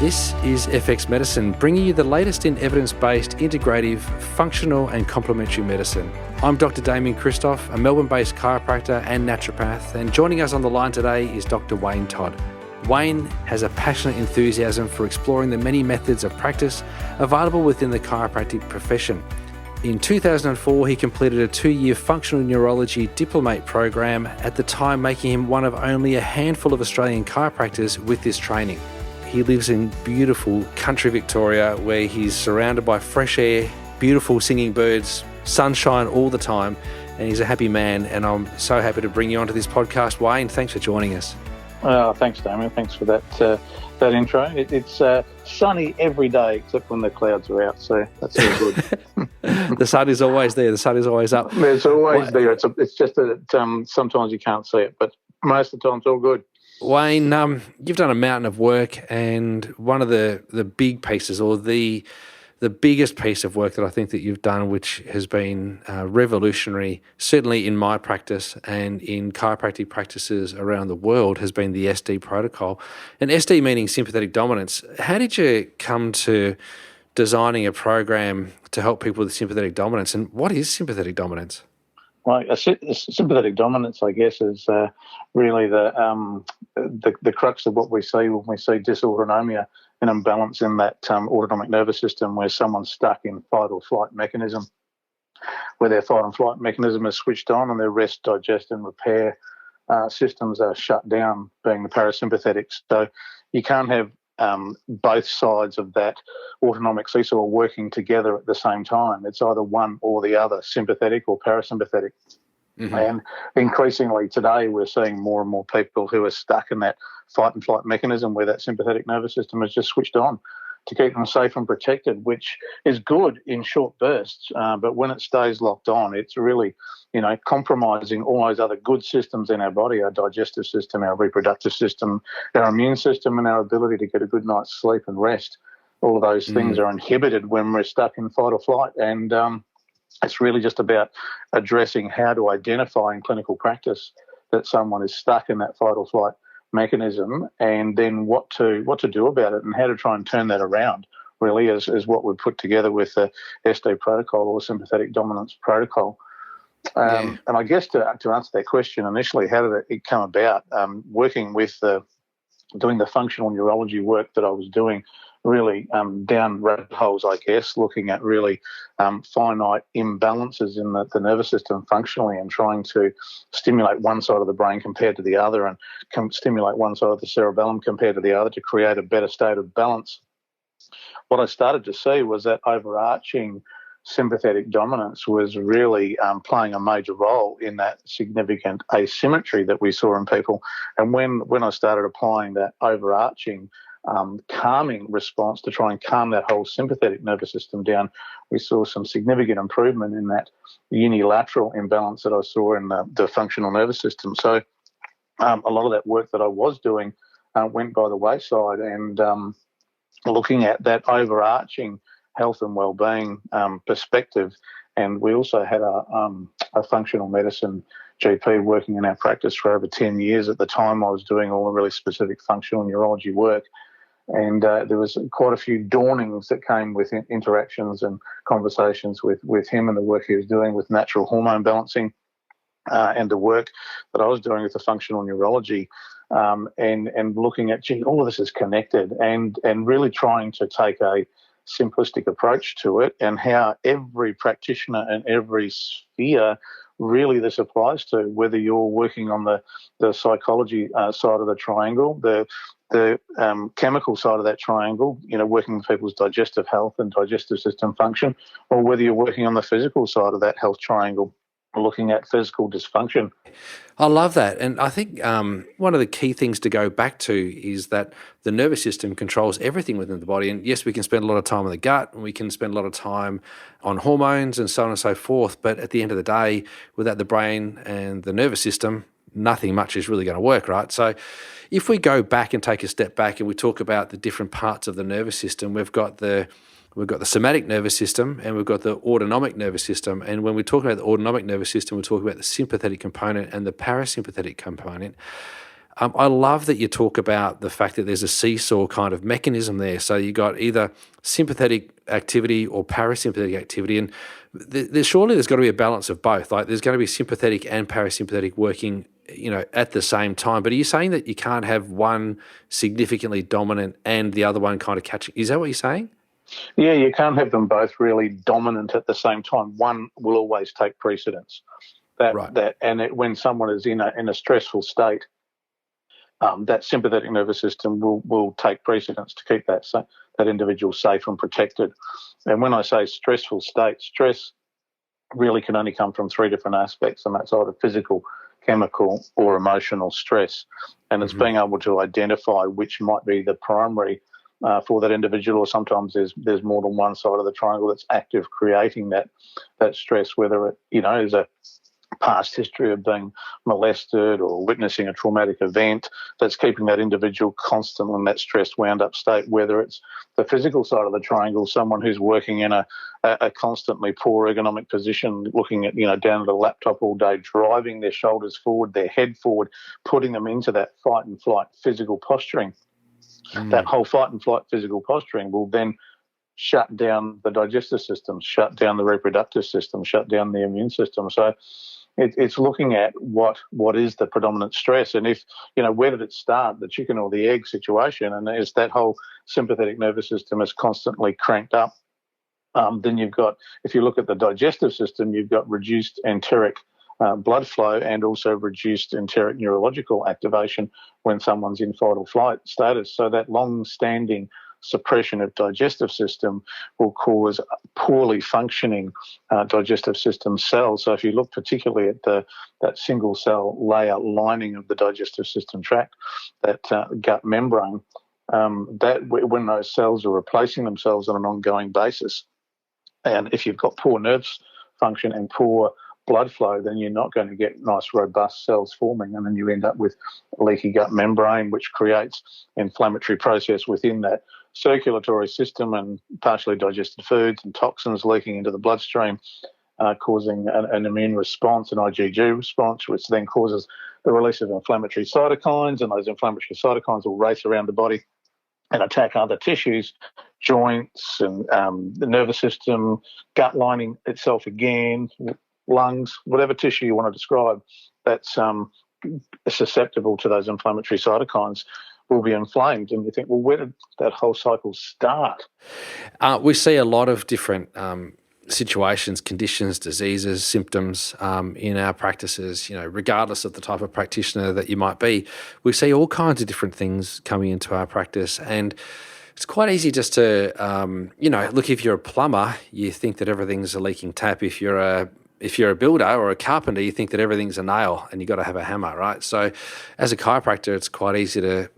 This is FX Medicine, bringing you the latest in evidence-based, integrative, functional and complementary medicine. I'm Dr Damian Kristof, a Melbourne-based chiropractor and naturopath, and joining us on the line today is Dr Wayne Todd. Wayne has a passionate enthusiasm for exploring the many methods of practice available within the chiropractic profession. In 2004, he completed a 2-year functional neurology diplomate program, at the time making him one of only a handful of Australian chiropractors with this training. He lives in beautiful country Victoria, where he's surrounded by fresh air, beautiful singing birds, sunshine all the time, and he's a happy man. And I'm so happy to bring you onto this podcast. Wayne, thanks for joining us. Thanks, Damien. Thanks for that intro. It's sunny every day except when the clouds are out, so that's all good. The sun is always there. The sun is always up. It's always there. It's just that sometimes you can't see it, but most of the time it's all good. Wayne, you've done a mountain of work, and one of the big pieces, or the biggest piece of work that I think that you've done, which has been revolutionary, certainly in my practice and in chiropractic practices around the world, has been the SD protocol. And SD meaning sympathetic dominance. How did you come to designing a program to help people with sympathetic dominance, and what is sympathetic dominance? Well, sympathetic dominance, I guess, is really the crux of what we see when we see dysautonomia, an imbalance in that autonomic nervous system, where someone's stuck in fight or flight mechanism, where their fight and flight mechanism is switched on and their rest, digest and repair systems are shut down, being the parasympathetic. So you can't have both sides of that autonomic seesaw working together at the same time. It's either one or the other, sympathetic or parasympathetic. Mm-hmm. And increasingly today we're seeing more and more people who are stuck in that fight and flight mechanism, where that sympathetic nervous system is just switched on to keep them safe and protected, which is good in short bursts, but when it stays locked on, it's really, compromising all those other good systems in our body, our digestive system, our reproductive system, our immune system, and our ability to get a good night's sleep and rest. All of those things are inhibited when we're stuck in fight or flight, and it's really just about addressing how to identify in clinical practice that someone is stuck in that fight or flight mechanism, and then what to do about it, and how to try and turn that around, really, is what we've put together with the SD protocol, or sympathetic dominance protocol. And I guess to answer that question initially, how did it come about? Working with doing the functional neurology work that I was doing, really down rabbit holes, I guess, looking at really finite imbalances in the nervous system functionally, and trying to stimulate one side of the brain compared to the other, and stimulate one side of the cerebellum compared to the other to create a better state of balance. What I started to see was that overarching sympathetic dominance was really playing a major role in that significant asymmetry that we saw in people. And when I started applying that overarching calming response to try and calm that whole sympathetic nervous system down, we saw some significant improvement in that unilateral imbalance that I saw in the functional nervous system. So a lot of that work that I was doing went by the wayside, and looking at that overarching health and well-being perspective. And we also had a functional medicine GP working in our practice for over 10 years. At the time, I was doing all the really specific functional neurology work. And there was quite a few dawnings that came with interactions and conversations with him, and the work he was doing with natural hormone balancing, and the work that I was doing with the functional neurology, and looking at, all of this is connected, and really trying to take a simplistic approach to it, and how every practitioner and every sphere really this applies to, whether you're working on the psychology side of the triangle, the chemical side of that triangle, working with people's digestive health and digestive system function, or whether you're working on the physical side of that health triangle, looking at physical dysfunction. I love that. And I think one of the key things to go back to is that the nervous system controls everything within the body. And yes, we can spend a lot of time on the gut, and we can spend a lot of time on hormones and so on and so forth. But at the end of the day, without the brain and the nervous system, nothing much is really going to work, right? So if we go back and take a step back and we talk about the different parts of the nervous system, we've got the somatic nervous system, and we've got the autonomic nervous system. And when we talk about the autonomic nervous system, we're talking about the sympathetic component and the parasympathetic component. I love that you talk about the fact that there's a seesaw kind of mechanism there. So you got either sympathetic activity or parasympathetic activity, and surely there's got to be a balance of both. Like there's going to be sympathetic and parasympathetic working, at the same time. But are you saying that you can't have one significantly dominant and the other one kind of catching? Is that what you're saying? Yeah, you can't have them both really dominant at the same time. One will always take precedence. When someone is in a stressful state, that sympathetic nervous system will take precedence to keep that individual safe and protected. And when I say stressful state, stress really can only come from three different aspects, and that's either physical, chemical, or emotional stress. And it's being able to identify which might be the primary for that individual, or sometimes there's more than one side of the triangle that's active creating that stress, whether it is a past history of being molested or witnessing a traumatic event that's keeping that individual constantly in that stressed, wound-up state, whether it's the physical side of the triangle, someone who's working in a constantly poor ergonomic position, looking at, down at a laptop all day, driving their shoulders forward, their head forward, putting them into that fight and flight physical posturing. That whole fight and flight physical posturing will then shut down the digestive system, shut down the reproductive system, shut down the immune system. So it's looking at what is the predominant stress, and if, where did it start, the chicken or the egg situation, and as that whole sympathetic nervous system is constantly cranked up, then you've got, if you look at the digestive system, you've got reduced enteric blood flow and also reduced enteric neurological activation when someone's in fight or flight status. So that long-standing suppression of digestive system will cause poorly functioning digestive system cells. So if you look particularly at that single cell layer lining of the digestive system tract, that gut membrane, when those cells are replacing themselves on an ongoing basis, and if you've got poor nerves function and poor blood flow, then you're not going to get nice robust cells forming, and then you end up with a leaky gut membrane, which creates inflammatory process within that circulatory system and partially digested foods and toxins leaking into the bloodstream, causing an immune response, an IgG response, which then causes the release of inflammatory cytokines, and those inflammatory cytokines will race around the body and attack other tissues, joints and the nervous system, gut lining itself again, lungs, whatever tissue you want to describe that's susceptible to those inflammatory cytokines will be inflamed. And you think, well, where did that whole cycle start? We see a lot of different situations, conditions, diseases, symptoms in our practices, regardless of the type of practitioner that you might be. We see all kinds of different things coming into our practice, and it's quite easy just to, look, if you're a plumber, you think that everything's a leaking tap. If you're a builder or a carpenter, you think that everything's a nail and you've got to have a hammer, right? So as a chiropractor, it's quite easy to,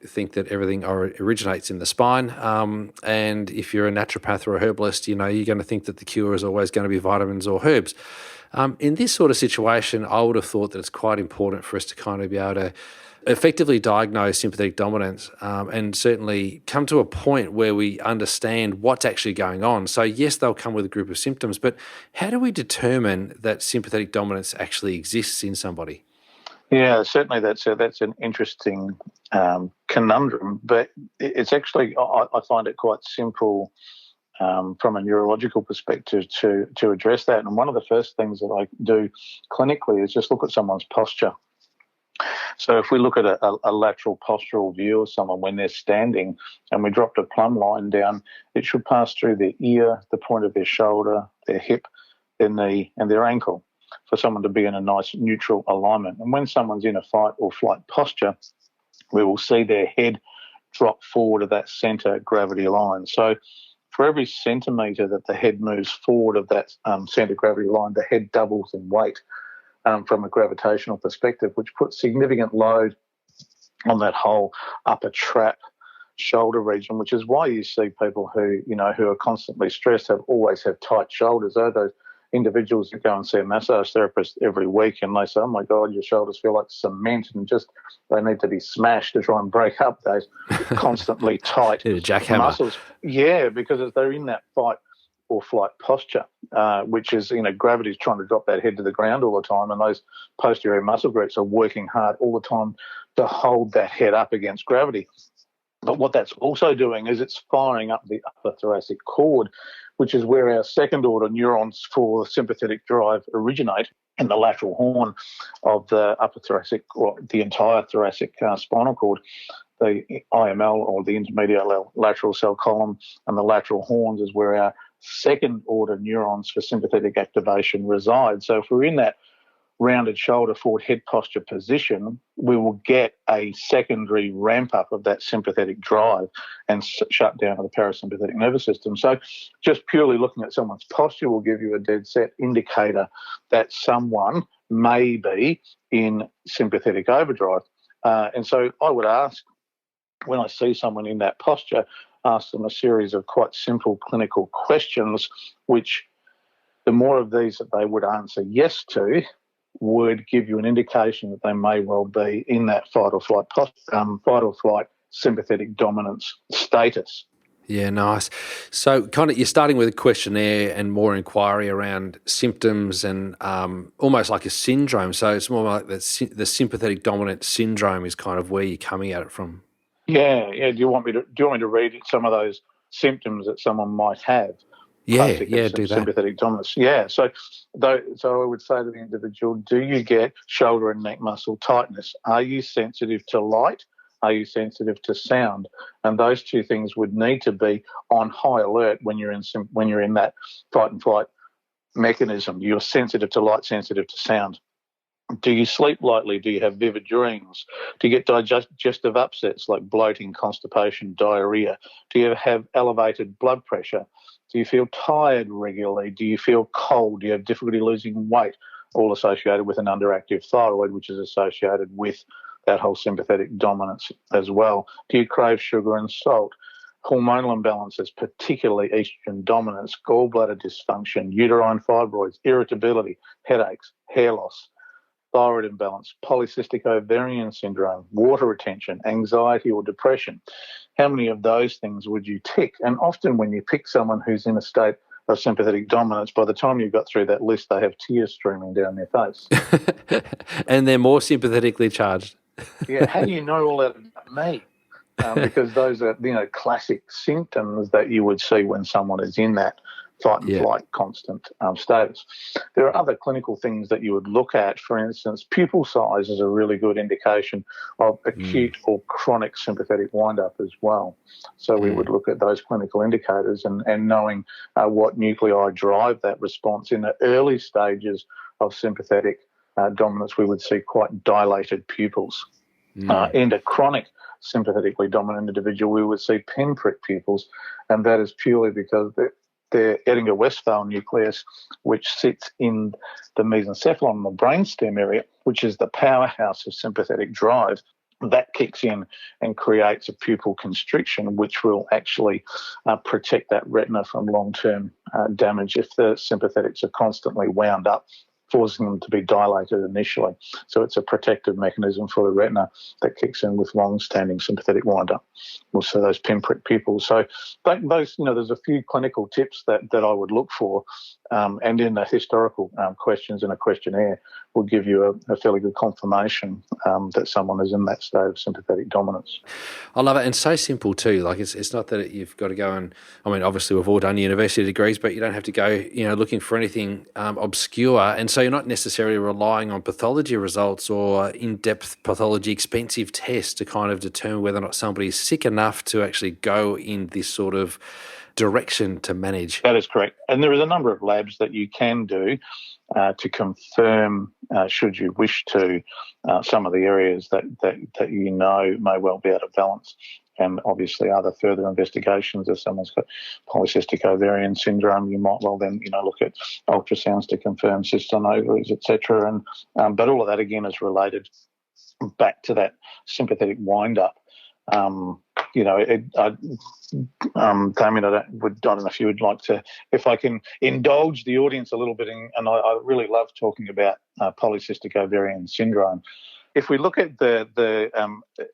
think that everything originates in the spine. And if you're a naturopath or a herbalist, you're going to think that the cure is always going to be vitamins or herbs. In this sort of situation, I would have thought that it's quite important for us to kind of be able to effectively diagnose sympathetic dominance and certainly come to a point where we understand what's actually going on. So yes, they'll come with a group of symptoms, but how do we determine that sympathetic dominance actually exists in somebody? Yeah, certainly that's an interesting conundrum, but it's actually, I find it quite simple from a neurological perspective to address that. And one of the first things that I do clinically is just look at someone's posture. So if we look at a lateral postural view of someone when they're standing and we dropped a plumb line down, it should pass through their ear, the point of their shoulder, their hip, their knee and their ankle for someone to be in a nice neutral alignment. And when someone's in a fight or flight posture, we will see their head drop forward of that centre gravity line. So for every centimetre that the head moves forward of that centre gravity line, the head doubles in weight. From a gravitational perspective, which puts significant load on that whole upper trap shoulder region, which is why you see people who are constantly stressed always have tight shoulders. They're those individuals that go and see a massage therapist every week and they say, oh my God, your shoulders feel like cement and just they need to be smashed to try and break up those constantly tight jackhammer muscles. Yeah, because they're in that fight or flight posture, which is, gravity's trying to drop that head to the ground all the time, and those posterior muscle groups are working hard all the time to hold that head up against gravity. But what that's also doing is it's firing up the upper thoracic cord, which is where our second-order neurons for sympathetic drive originate, in the lateral horn of the upper thoracic, or the entire thoracic spinal cord. The IML, or the intermediate lateral cell column, and the lateral horns is where our second-order neurons for sympathetic activation reside. So if we're in that rounded shoulder, forward head posture position, we will get a secondary ramp up of that sympathetic drive and shut down of the parasympathetic nervous system. So just purely looking at someone's posture will give you a dead set indicator that someone may be in sympathetic overdrive. And so I would ask, when I see someone in that posture, ask them a series of quite simple clinical questions, which the more of these that they would answer yes to would give you an indication that they may well be in that fight or flight sympathetic dominance status. Yeah, nice. So kind of you're starting with a questionnaire and more inquiry around symptoms and almost like a syndrome. So it's more like the sympathetic dominant syndrome is kind of where you're coming at it from. Yeah. Do you want me to read some of those symptoms that someone might have? Yeah, do that. Sympathetic dominance. Yeah. So I would say to the individual, do you get shoulder and neck muscle tightness? Are you sensitive to light? Are you sensitive to sound? And those two things would need to be on high alert when you're in that fight and flight mechanism. You're sensitive to light, sensitive to sound. Do you sleep lightly? Do you have vivid dreams? Do you get digestive upsets like bloating, constipation, diarrhea? Do you have elevated blood pressure? Do you feel tired regularly? Do you feel cold? Do you have difficulty losing weight? All associated with an underactive thyroid, which is associated with that whole sympathetic dominance as well. Do you crave sugar and salt? Hormonal imbalances, particularly estrogen dominance, gallbladder dysfunction, uterine fibroids, irritability, headaches, hair loss, thyroid imbalance, polycystic ovarian syndrome, water retention, anxiety or depression. How many of those things would you tick? And often when you pick someone who's in a state of sympathetic dominance, by the time you've got through that list, they have tears streaming down their face. And they're more sympathetically charged. Yeah, how do you know all that about me? Because those are, classic symptoms that you would see when someone is in that fight and flight constant status. There are other clinical things that you would look at. For instance, pupil size is a really good indication of acute or chronic sympathetic wind-up as well. So we would look at those clinical indicators and knowing what nuclei drive that response. In the early stages of sympathetic dominance, we would see quite dilated pupils. In a chronic sympathetically dominant individual, we would see pinprick pupils, and that is purely because the Edinger-Westphal nucleus, which sits in the mesencephalon, the brainstem area, which is the powerhouse of sympathetic drive, that kicks in and creates a pupil constriction, which will actually protect that retina from long-term damage if the sympathetics are constantly wound up, forcing them to be dilated initially. So it's a protective mechanism for the retina that kicks in with long-standing sympathetic wind-up. Also those pinprick pupils. So those, there's a few clinical tips that I would look for, and in the historical questions in a questionnaire will give you a fairly good confirmation that someone is in that state of sympathetic dominance. I love it, and so simple too. Like it's not that you've got to go and, obviously we've all done university degrees, but you don't have to go, looking for anything obscure. And so you're not necessarily relying on pathology results or in-depth pathology, expensive tests to kind of determine whether or not somebody's sick enough to actually go in this sort of direction to manage. That is correct. And there is a number of labs that you can do to confirm, should you wish to, some of the areas that may well be out of balance. And obviously other further investigations, if someone's got polycystic ovarian syndrome, you might well then, look at ultrasounds to confirm cysts on ovaries, etc. And but all of that, again, is related back to that sympathetic wind-up. Damian, I don't know if you would like to, if I can indulge the audience a little bit, and I really love talking about polycystic ovarian syndrome. if we look at the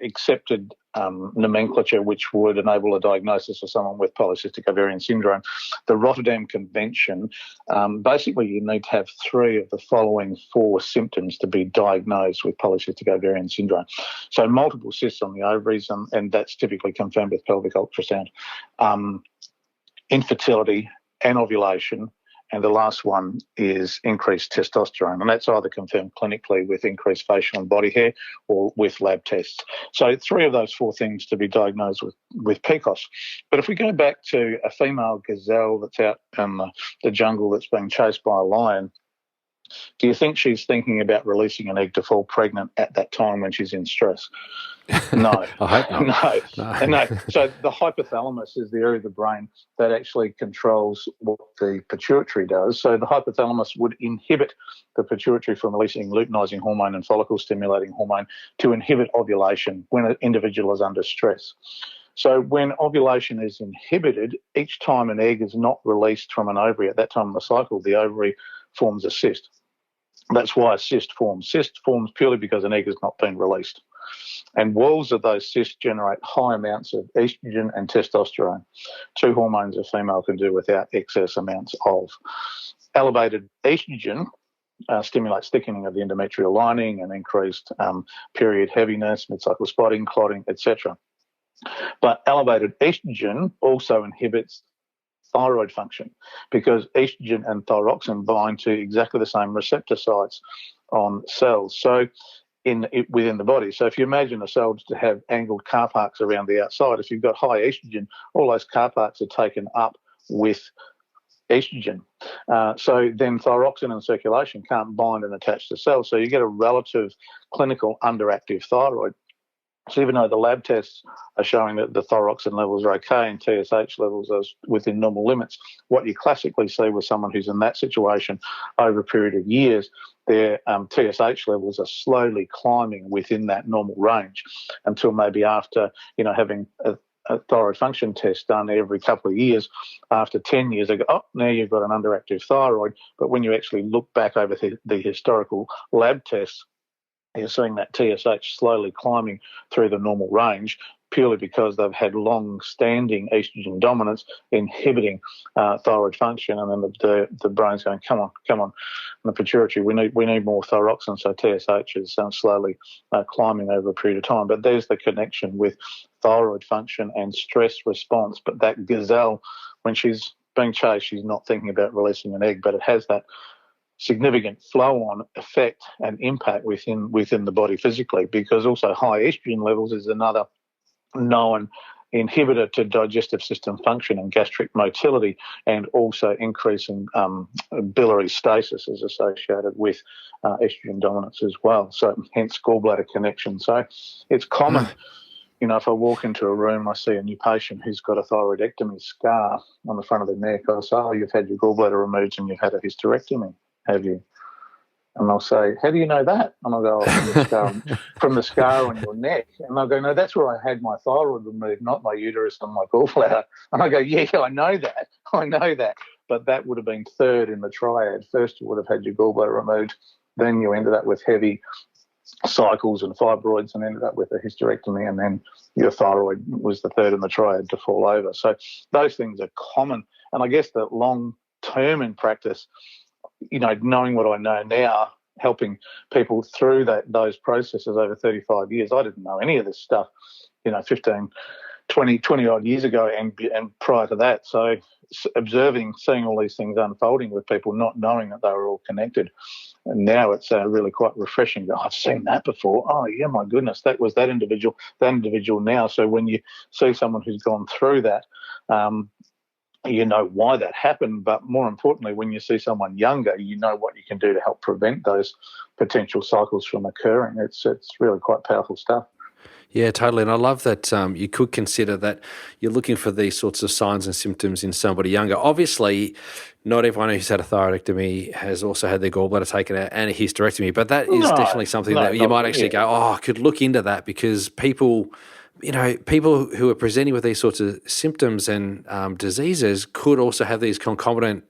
accepted nomenclature which would enable a diagnosis of someone with polycystic ovarian syndrome, the Rotterdam Convention, basically you need to have 3 of the following 4 symptoms to be diagnosed with polycystic ovarian syndrome. So multiple cysts on the ovaries, and that's typically confirmed with pelvic ultrasound, infertility, anovulation, and the last one is increased testosterone, and that's either confirmed clinically with increased facial and body hair or with lab tests. So 3 of those 4 things to be diagnosed with PCOS. But if we go back to a female gazelle that's out in the jungle that's being chased by a lion, do you think she's thinking about releasing an egg to fall pregnant at that time when she's in stress? No. I hope not. No. So the hypothalamus is the area of the brain that actually controls what the pituitary does. So the hypothalamus would inhibit the pituitary from releasing luteinizing hormone and follicle-stimulating hormone to inhibit ovulation when an individual is under stress. So when ovulation is inhibited, each time an egg is not released from an ovary at that time of the cycle, the ovary forms a cyst. That's why a cyst forms. Cyst forms purely because an egg has not been released. And walls of those cysts generate high amounts of estrogen and testosterone, 2 hormones a female can do without excess amounts of. Elevated estrogen stimulates thickening of the endometrial lining and increased period heaviness, mid-cycle spotting, clotting, etc. But elevated estrogen also inhibits thyroid function because estrogen and thyroxine bind to exactly the same receptor sites on cells. So within the body. So if you imagine a cell to have angled car parks around the outside, if you've got high estrogen, all those car parks are taken up with estrogen. So then thyroxine and circulation can't bind and attach to cells. So you get a relative clinical underactive thyroid. So even though the lab tests are showing that the thyroxine levels are okay and TSH levels are within normal limits, what you classically see with someone who's in that situation over a period of years, their TSH levels are slowly climbing within that normal range until maybe after, having a thyroid function test done every couple of years. After 10 years, they go, oh, now you've got an underactive thyroid. But when you actually look back over the historical lab tests, you're seeing that TSH slowly climbing through the normal range purely because they've had long-standing estrogen dominance inhibiting thyroid function, and then the brain's going, come on, and the pituitary, we need more thyroxine, so TSH is slowly climbing over a period of time. But there's the connection with thyroid function and stress response. But that gazelle, when she's being chased, she's not thinking about releasing an egg, but it has that significant flow-on effect and impact within the body physically, because also high estrogen levels is another known inhibitor to digestive system function and gastric motility, and also increasing biliary stasis is associated with estrogen dominance as well. So hence gallbladder connection. So it's common, if I walk into a room, I see a new patient who's got a thyroidectomy scar on the front of their neck. I say, oh, you've had your gallbladder removed and you've had a hysterectomy, have you? And they'll say, how do you know that? And I'll go, from the scar on your neck. And they'll go, no, that's where I had my thyroid removed, not my uterus and my gallbladder. And I go, yeah, I know that. But that would have been third in the triad. First, you would have had your gallbladder removed. Then you ended up with heavy cycles and fibroids and ended up with a hysterectomy. And then your thyroid was the third in the triad to fall over. So those things are common. And I guess that long term in practice, knowing what I know now, helping people through those processes over 35 years. I didn't know any of this stuff, 15, 20 odd years ago and prior to that. So observing, seeing all these things unfolding with people, not knowing that they were all connected. And now it's really quite refreshing. I've seen that before. Oh, yeah, my goodness, that was that individual now. So when you see someone who's gone through that, you know why that happened, but more importantly, when you see someone younger, you know what you can do to help prevent those potential cycles from occurring. It's really quite powerful stuff. Yeah, totally. And I love that you could consider that you're looking for these sorts of signs and symptoms in somebody younger. Obviously, not everyone who's had a thyroidectomy has also had their gallbladder taken out and a hysterectomy, but that is definitely something that you might actually go, I could look into that, because people people who are presenting with these sorts of symptoms and diseases could also have these concomitant,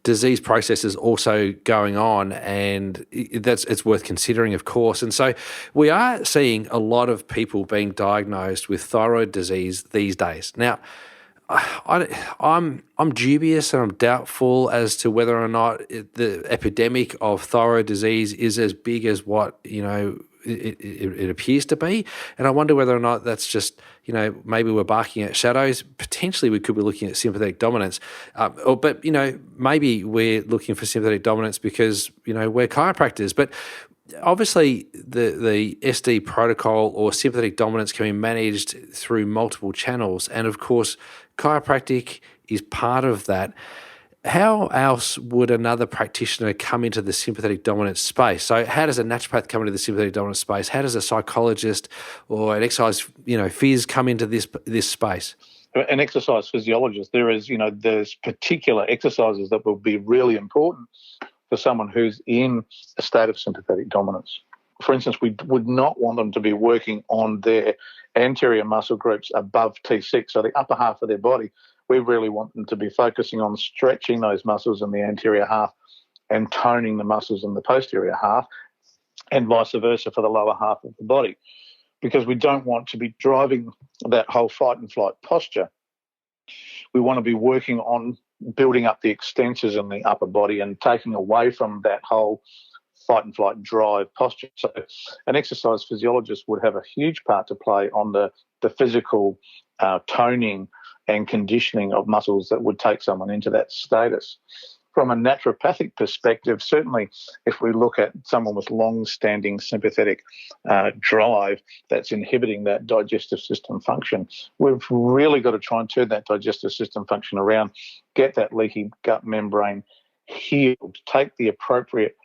disease processes also going on, and it's worth considering, of course. And so we are seeing a lot of people being diagnosed with thyroid disease these days. Now, I'm dubious and I'm doubtful as to whether or not the epidemic of thyroid disease is as big as what it appears to be, and I wonder whether or not that's just maybe we're barking at shadows. Potentially, we could be looking at sympathetic dominance, but maybe we're looking for sympathetic dominance because we're chiropractors, but. Obviously, the SD protocol or sympathetic dominance can be managed through multiple channels. And of course, chiropractic is part of that. How else would another practitioner come into the sympathetic dominance space? So how does a naturopath come into the sympathetic dominance space? How does a psychologist or an exercise, phys come into this space? An exercise physiologist, there's particular exercises that will be really important for someone who's in a state of sympathetic dominance. For instance, we would not want them to be working on their anterior muscle groups above T6, so the upper half of their body. We really want them to be focusing on stretching those muscles in the anterior half and toning the muscles in the posterior half, and vice versa for the lower half of the body, because we don't want to be driving that whole fight and flight posture. We want to be working on building up the extensors in the upper body and taking away from that whole fight and flight drive posture. So an exercise physiologist would have a huge part to play on the physical toning and conditioning of muscles that would take someone into that status. From a naturopathic perspective, certainly if we look at someone with long-standing sympathetic drive that's inhibiting that digestive system function, we've really got to try and turn that digestive system function around, get that leaky gut membrane healed, take the appropriate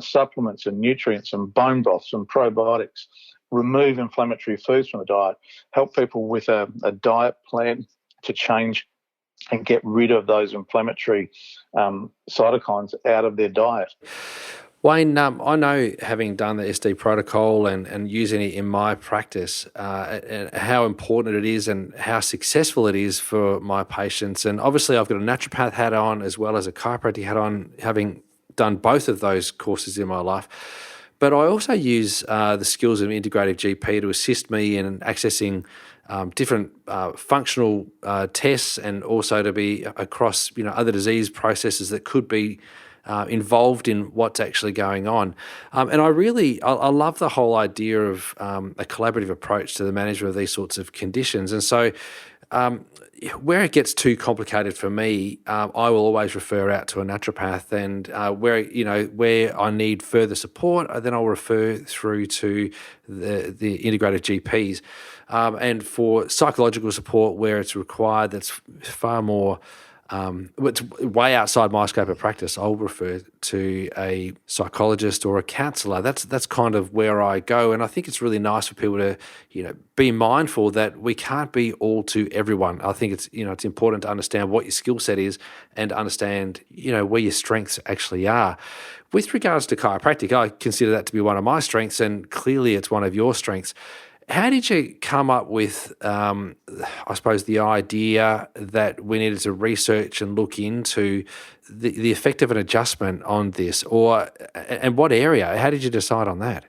supplements and nutrients and bone broths and probiotics, remove inflammatory foods from the diet, help people with a diet plan to change and get rid of those inflammatory cytokines out of their diet. Wayne, I know, having done the SD protocol and using it in my practice, and how important it is and how successful it is for my patients. And obviously I've got a naturopath hat on as well as a chiropractic hat on, having done both of those courses in my life. But I also use the skills of an integrative GP to assist me in accessing different functional tests, and also to be across other disease processes that could be involved in what's actually going on. And I love the whole idea of a collaborative approach to the management of these sorts of conditions. And so where it gets too complicated for me, I will always refer out to a naturopath, and where I need further support, then I'll refer through to the integrative GPs. And for psychological support where it's required, that's far more, it's way outside my scope of practice, I'll refer to a psychologist or a counsellor. That's kind of where I go. And I think it's really nice for people to, be mindful that we can't be all to everyone. I think it's, it's important to understand what your skill set is and understand, where your strengths actually are. With regards to chiropractic, I consider that to be one of my strengths, and clearly it's one of your strengths. How did you come up with, I suppose, the idea that we needed to research and look into the effect of an adjustment on this, and what area? How did you decide on that?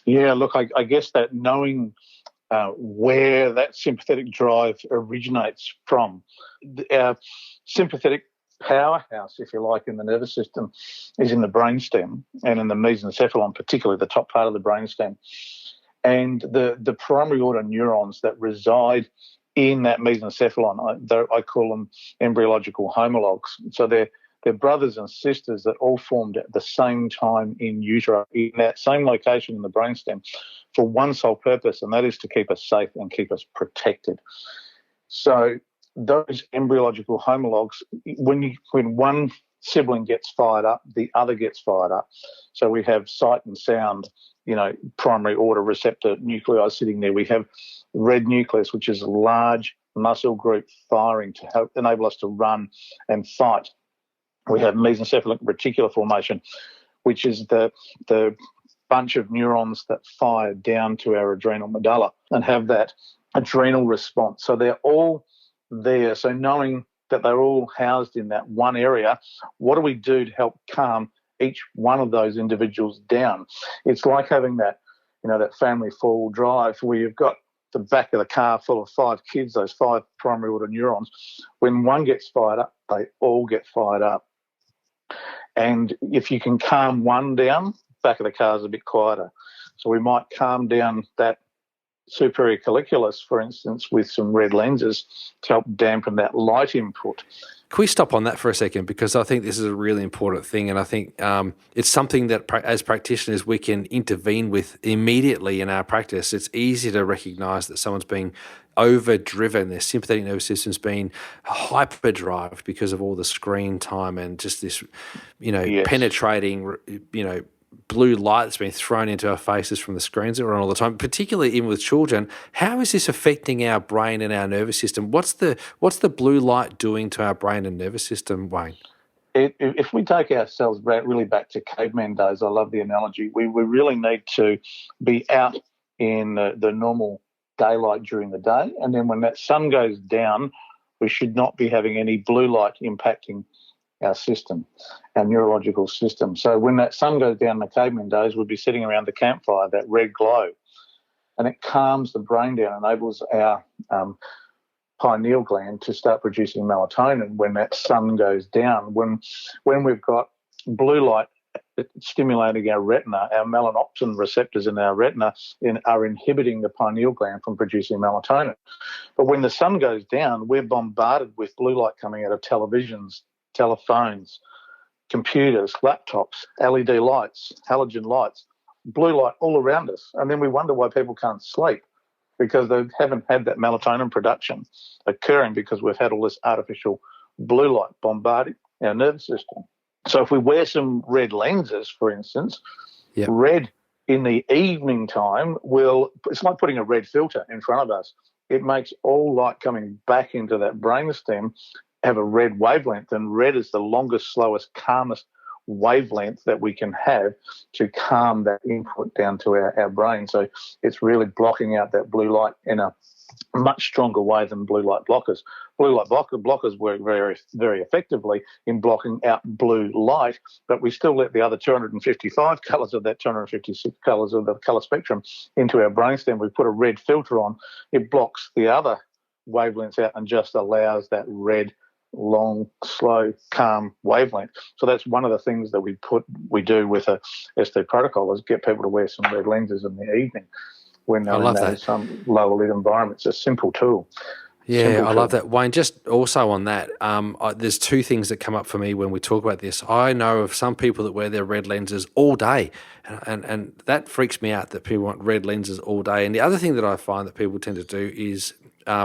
Yeah, look, I guess that knowing where that sympathetic drive originates from, our sympathetic powerhouse, if you like, in the nervous system is in the brainstem and in the mesencephalon, particularly the top part of the brainstem. And the primary order neurons that reside in that mesencephalon, I call them embryological homologs. So they're brothers and sisters that all formed at the same time in utero, in that same location in the brainstem, for one sole purpose, and that is to keep us safe and keep us protected. So those embryological homologs, when one sibling gets fired up, the other gets fired up. So we have sight and sound, primary order receptor nuclei sitting there. We have red nucleus, which is a large muscle group firing to help enable us to run and fight. We have mesencephalic reticular formation, which is the bunch of neurons that fire down to our adrenal medulla and have that adrenal response. So they're all there. So knowing that they're all housed in that one area, what do we do to help calm each one of those individuals down? It's like having that, that family four-wheel drive where you've got the back of the car full of 5 kids, those 5 primary order neurons. When one gets fired up, they all get fired up. And if you can calm one down, back of the car is a bit quieter. So we might calm down that superior colliculus, for instance, with some red lenses to help dampen that light input. Can we stop on that for a second? Because I think this is a really important thing, and I think it's something that as practitioners we can intervene with immediately in our practice. It's easy to recognise that someone's being overdriven, their sympathetic nervous system's been hyperdrived because of all the screen time and just this, Yes. penetrating, blue light that's been thrown into our faces from the screens that we're on all the time, particularly even with children. How is this affecting our brain and our nervous system? What's the blue light doing to our brain and nervous system, Wayne? If we take ourselves really back to caveman days, I love the analogy. We really need to be out in the normal daylight during the day, and then when that sun goes down, we should not be having any blue light impacting our system, our neurological system. So when that sun goes down in the caveman days, we'd be sitting around the campfire, that red glow, and it calms the brain down, enables our pineal gland to start producing melatonin when that sun goes down. When we've got blue light stimulating our retina, our melanopsin receptors in our retina are inhibiting the pineal gland from producing melatonin. But when the sun goes down, we're bombarded with blue light coming out of televisions, telephones, computers, laptops, LED lights, halogen lights, blue light all around us. And then we wonder why people can't sleep, because they haven't had that melatonin production occurring because we've had all this artificial blue light bombarding our nervous system. So if we wear some red lenses, for instance, Yep. Red in the evening time it's like putting a red filter in front of us. It makes all light coming back into that brainstem have a red wavelength, and red is the longest, slowest, calmest wavelength that we can have to calm that input down to our brain. So it's really blocking out that blue light in a much stronger way than blue light blockers. Blue light blockers work very, very effectively in blocking out blue light, but we still let the other 255 colours of that 256 colours of the colour spectrum into our brainstem. We put a red filter on. It blocks the other wavelengths out and just allows that red, long, slow, calm wavelength. So that's one of the things that we do with a ST protocol is get people to wear some red lenses in the evening when they're in some lower lit environment. It's a simple tool. Yeah, I love that. Wayne, just also on that, there's 2 things that come up for me when we talk about this. I know of some people that wear their red lenses all day, and that freaks me out that people want red lenses all day. And the other thing that I find that people tend to do is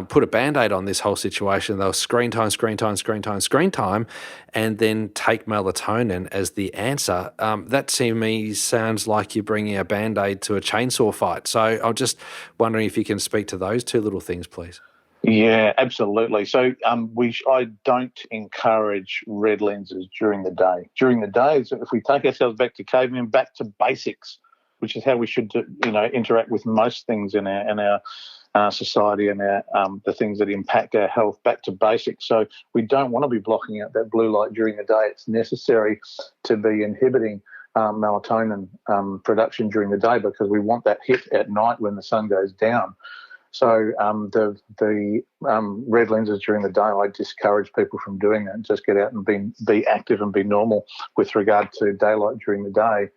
put a Band-Aid on this whole situation. They'll screen time, and then take melatonin as the answer. That to me sounds like you're bringing a Band-Aid to a chainsaw fight. So I'm just wondering if you can speak to those 2 little things, please. Yeah, absolutely. So I don't encourage red lenses during the day. During the day, if we take ourselves back to cavemen, back to basics, which is how we should interact with most things in our society and the things that impact our health, back to basics. So we don't want to be blocking out that blue light during the day. It's necessary to be inhibiting melatonin production during the day because we want that hit at night when the sun goes down. So the red lenses during the day, I discourage people from doing that. Just get out and be active and be normal with regard to daylight during the day.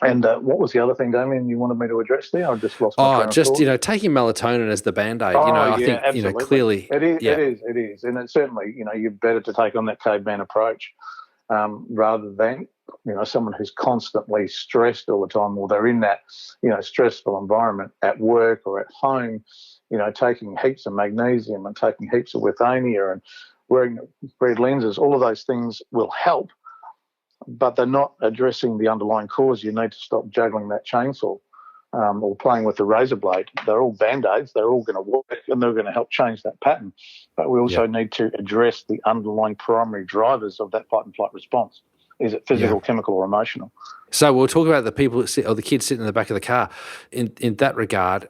And what was the other thing, Damian, you wanted me to address there? I just lost my train of thought. Taking melatonin as the Band-Aid. I think absolutely. Clearly it is, and it's certainly you're better to take on that caveman approach rather than someone who's constantly stressed all the time, or they're in that stressful environment at work or at home. Taking heaps of magnesium and taking heaps of withania and wearing red lenses. All of those things will help, but they're not addressing the underlying cause. You need to stop juggling that chainsaw or playing with the razor blade. They're all Band-Aids. They're all going to work and they're going to help change that pattern. But we also need to address the underlying primary drivers of that fight and flight response. Is it physical, chemical, or emotional? So we'll talk about the people or the kids sitting in the back of the car. In that regard,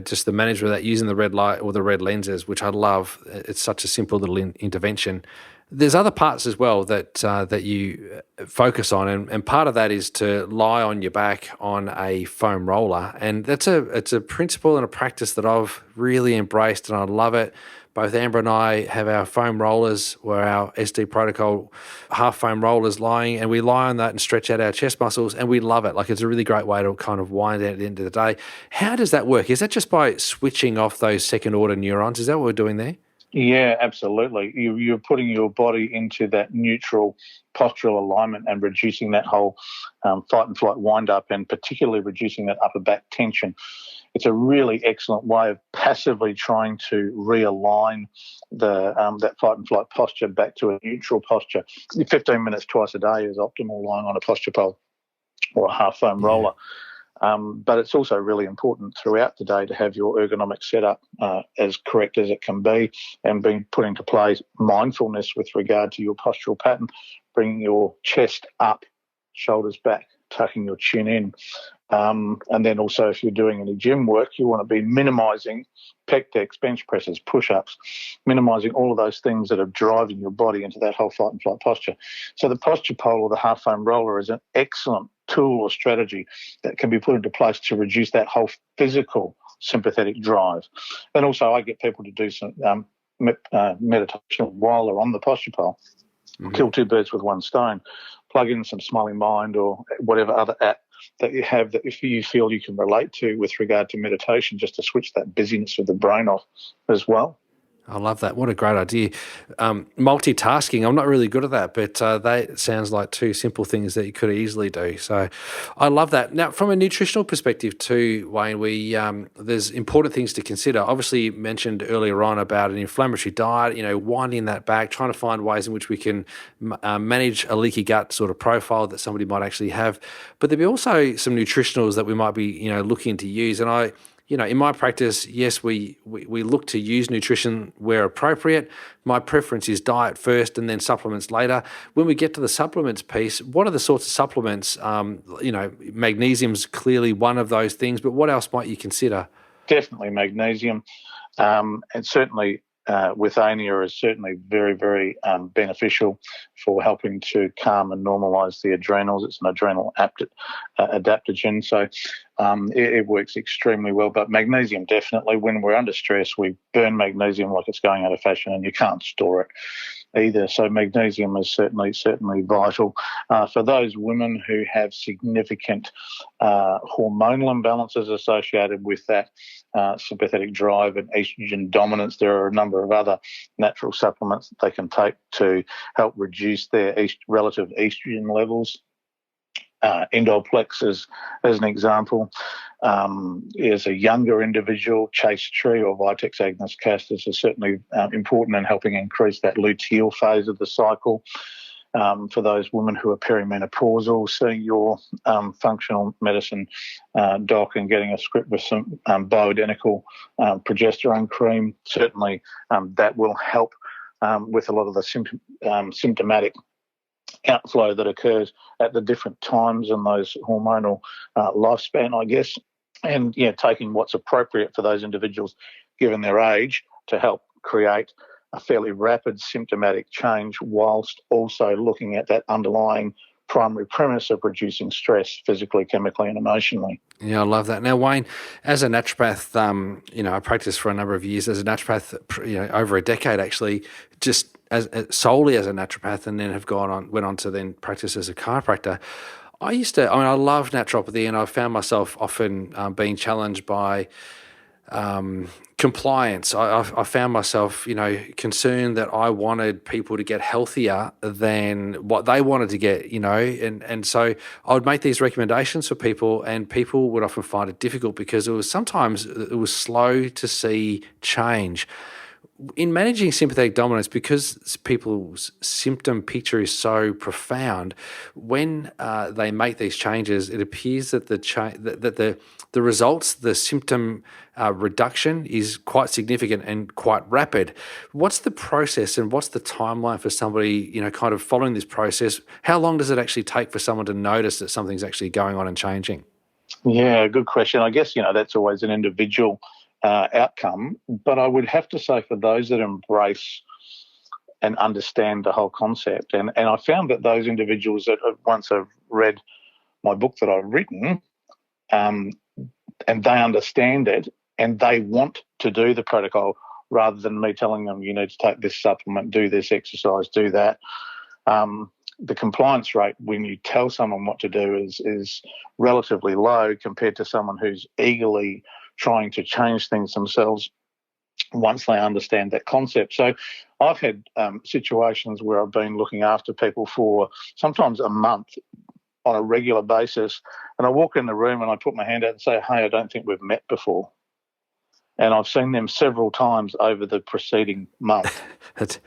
just the management of that, using the red light or the red lenses, which I love. It's such a simple little intervention. There's other parts as well that you focus on, and part of that is to lie on your back on a foam roller, and it's a principle and a practice that I've really embraced, and I love it. Both Amber and I have our foam rollers, or our SD protocol half foam rollers lying, and we lie on that and stretch out our chest muscles, and we love it. Like, it's a really great way to kind of wind down at the end of the day. How does that work? Is that just by switching off those second order neurons? Is that what we're doing there? Yeah, absolutely. You're putting your body into that neutral postural alignment and reducing that whole fight and flight wind up, and particularly reducing that upper back tension. It's a really excellent way of passively trying to realign that fight and flight posture back to a neutral posture. 15 minutes twice a day is optimal lying on a posture pole or a half foam roller. But it's also really important throughout the day to have your ergonomic setup as correct as it can be, and being put into place mindfulness with regard to your postural pattern, bringing your chest up, shoulders back, tucking your chin in. And then also, if you're doing any gym work, you want to be minimising pec decks, bench presses, push-ups, minimising all of those things that are driving your body into that whole fight and flight posture. So the posture pole or the half foam roller is an excellent tool or strategy that can be put into place to reduce that whole physical sympathetic drive. And also, I get people to do some meditation while they're on the posture pole. Kill two birds with one stone. Plug in some Smiling Mind or whatever other app that you have that if you feel you can relate to with regard to meditation, just to switch that busyness of the brain off as well. I love that. What a great idea. Multitasking, I'm not really good at that, but that sounds like two simple things that you could easily do. So I love that. Now, from a nutritional perspective too, Wayne, there's important things to consider. Obviously, you mentioned earlier on about an inflammatory diet, winding that back, trying to find ways in which we can manage a leaky gut sort of profile that somebody might actually have. But there'll be also some nutritionals that we might be, looking to use. And in my practice, yes, we look to use nutrition where appropriate. My preference is diet first and then supplements later. When we get to the supplements piece, what are the sorts of supplements? Magnesium's clearly one of those things, but what else might you consider? Definitely magnesium, and certainly withania is certainly very, very beneficial for helping to calm and normalise the adrenals. It's an adrenal adaptogen, so it works extremely well. But magnesium, definitely, when we're under stress, we burn magnesium like it's going out of fashion, and you can't store it either. So magnesium is certainly vital. For those women who have significant hormonal imbalances associated with that sympathetic drive and estrogen dominance, there are a number of other natural supplements that they can take to help reduce their relative estrogen levels. Indolplex as an example. As a younger individual, Chase Tree or Vitex Agnus Castus is certainly important in helping increase that luteal phase of the cycle. For those women who are perimenopausal, seeing your functional medicine doc and getting a script with some bioidentical progesterone cream, certainly that will help with a lot of the symptomatic outflow that occurs at the different times in those hormonal lifespan, I guess, and taking what's appropriate for those individuals given their age to help create a fairly rapid symptomatic change, whilst also looking at that underlying primary premise of reducing stress physically, chemically and emotionally. Yeah, I love that. Now, Wayne, as a naturopath, I practiced for a number of years as a naturopath, over a decade actually, just solely as a naturopath, and then went on to then practice as a chiropractor. I love naturopathy, and I found myself often being challenged by compliance. I found myself, concerned that I wanted people to get healthier than what they wanted to get, and so I would make these recommendations for people, and people would often find it difficult because it was slow to see change. in managing sympathetic dominance, because people's symptom picture is so profound, when they make these changes, it appears that the results, the symptom reduction is quite significant and quite rapid. What's the process and what's the timeline for somebody, kind of following this process? How long does it actually take for someone to notice that something's actually going on and changing? Yeah, good question. I guess, that's always an individual outcome, but I would have to say for those that embrace and understand the whole concept, and I found that those individuals that once have read my book that I've written, and they understand it and they want to do the protocol rather than me telling them you need to take this supplement, do this exercise, do that. The compliance rate when you tell someone what to do is relatively low compared to someone who's eagerly trying to change things themselves once they understand that concept. So I've had situations where I've been looking after people for sometimes a month on a regular basis, and I walk in the room and I put my hand out and say, hey, I don't think we've met before. And I've seen them several times over the preceding month. That's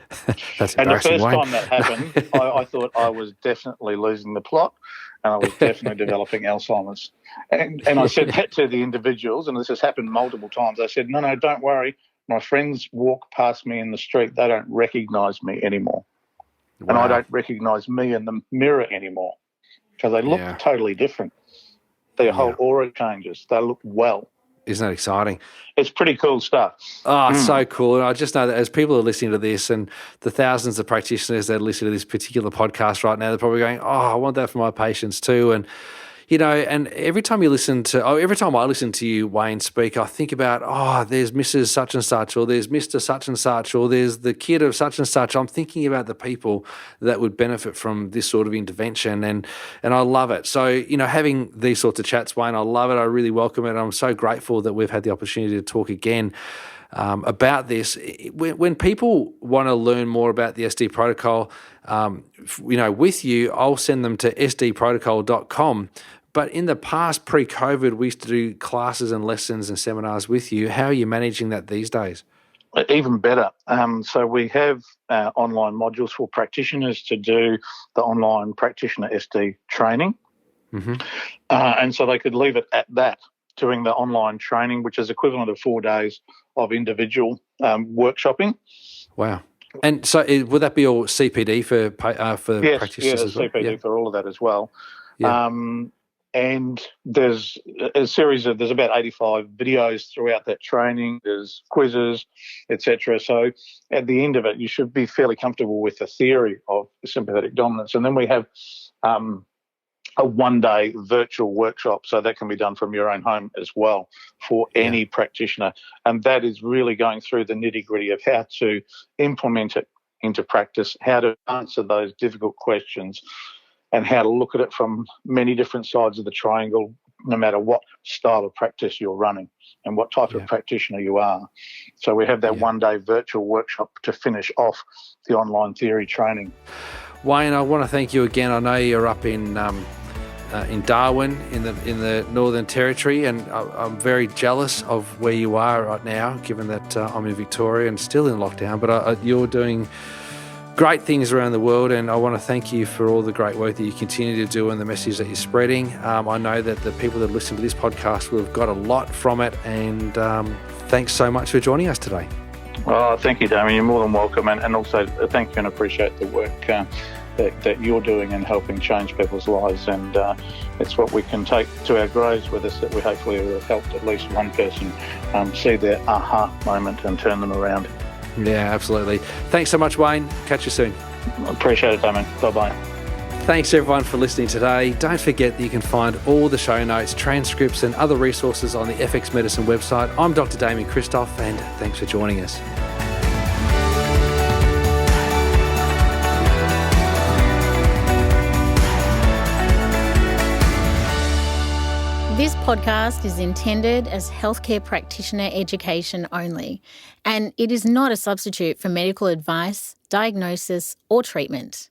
and the first Wayne. time that happened, I thought I was definitely losing the plot and I was definitely developing Alzheimer's. And I said that to the individuals, and this has happened multiple times. I said, no, don't worry. My friends walk past me in the street. They don't recognise me anymore. Wow. And I don't recognise me in the mirror anymore because they look totally different. Their whole aura changes. They look well. Isn't that exciting? It's pretty cool stuff. Oh, it's so cool. And I just know that as people are listening to this and the thousands of practitioners that are listening to this particular podcast right now, they're probably going, I want that for my patients too. And, and every time I listen to you, Wayne, speak, I think about, there's Mrs. Such and Such, or there's Mr. Such and Such, or there's the kid of such and such. I'm thinking about the people that would benefit from this sort of intervention, and I love it. So, having these sorts of chats, Wayne, I love it. I really welcome it. I'm so grateful that we've had the opportunity to talk again about this. When people want to learn more about the SD protocol, with you, I'll send them to sdprotocol.com. But in the past, pre-COVID, we used to do classes and lessons and seminars with you. How are you managing that these days? Even better. So we have online modules for practitioners to do the online practitioner SD training. Mm-hmm. And so they could leave it at that, doing the online training, which is equivalent of 4 days of individual workshopping. Wow. And so would that be all CPD for practitioners as well? Yes, CPD for all of that as well. Yeah. And there's there's about 85 videos throughout that training. There's quizzes, etc. So at the end of it, you should be fairly comfortable with the theory of sympathetic dominance. And then we have a one-day virtual workshop, so that can be done from your own home as well for any practitioner. And that is really going through the nitty-gritty of how to implement it into practice, how to answer those difficult questions, and how to look at it from many different sides of the triangle, no matter what style of practice you're running and what type of practitioner you are. So we have that one-day virtual workshop to finish off the online theory training. Wayne, I want to thank you again. I know you're up in Darwin in the Northern Territory, and I'm very jealous of where you are right now, given that I'm in Victoria and still in lockdown. But you're doing great things around the world, and I want to thank you for all the great work that you continue to do and the message that you're spreading. I know that the people that listen to this podcast will have got a lot from it, and thanks so much for joining us today. Oh, thank you, Damian. You're more than welcome, and also thank you and appreciate the work that you're doing and helping change people's lives. And it's what we can take to our graves with us, that we hopefully have helped at least one person see their aha moment and turn them around. Yeah, absolutely. Thanks so much, Wayne. Catch you soon. Appreciate it, Damian. Bye-bye. Thanks, everyone, for listening today. Don't forget that you can find all the show notes, transcripts, and other resources on the FX Medicine website. I'm Dr Damian Kristof, and thanks for joining us. This podcast is intended as healthcare practitioner education only, and it is not a substitute for medical advice, diagnosis, or treatment.